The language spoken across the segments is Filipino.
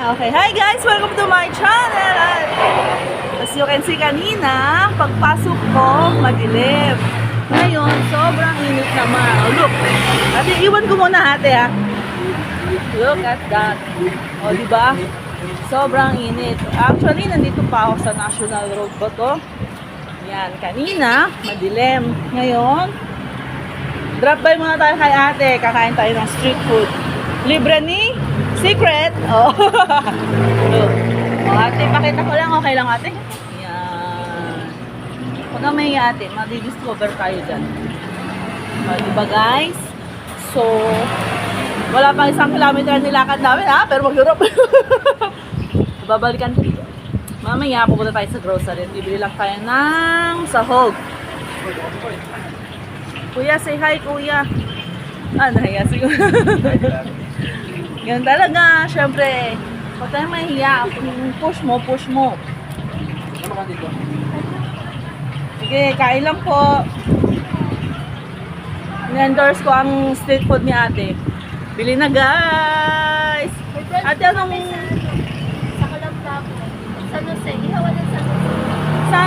Okay, hi guys! Welcome to my channel! As you can see kanina, pagpasok ko, madilim. Ngayon, sobrang init naman. Oh, look! Ate, iwan ko muna ate ha. Look at that. O, oh, diba? Sobrang init. Actually, nandito pa ako sa National Road ba to? Yan, kanina, madilim. Ngayon, drop by muna tayo kay ate. Kakain tayo ng street food. Libre ni Secret. Oh. Look. Oh, ate, pakita ko lang. Okay lang ate? Yan. Huwag na may ate. Madi-discover tayo dyan. Oh, diba guys? So, wala pang 1 kilometer nilakad namin ha. Pero mag-Europe. Babalikan ko dito. Mamaya pupunta tayo sa grocery. Bibili lang tayo ng sahog. Kuya, say hi kuya. Ah, nahiya siguro. Ganun talaga, syempre. Huwag tayong mahiya. Push mo, push mo. Ano ka dito? Sige, kain lang po. Ni-endorse ko ang street food ni ate. Bili na guys! Ate, anong... Sa Kalamba po. San Jose. Ihawa ng San Jose. Sa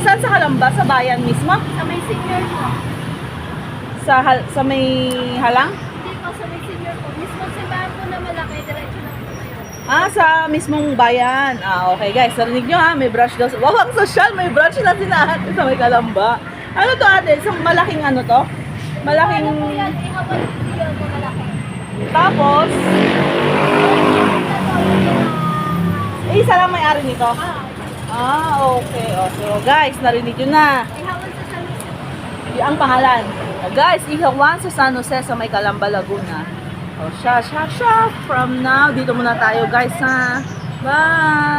saan sa Kalamba? Sa bayan mismo? Sa may senior po. Sa may halang? Hindi po, sa may senior po. Mismo simbahan po na malaki. Diretso lang po kayo. Ah, sa mismong bayan. Ah, okay guys. Narinig nyo ha, may branch daw. Wow, ang social. May branch na sinahat sa may Kalamba. Ano to ate? Isang malaking ano to? Malaking... Ano po yan? Ihawa ng yun na malaki. Tapos, isa lang may-ari nito. Ah, okay. O, so guys, narinig nyo na. Ihawan sa San Jose. Ang pangalan. Guys, ihawan sa San Jose sa may Calamba, Laguna. O, siya. From now, dito muna tayo guys ha. Bye!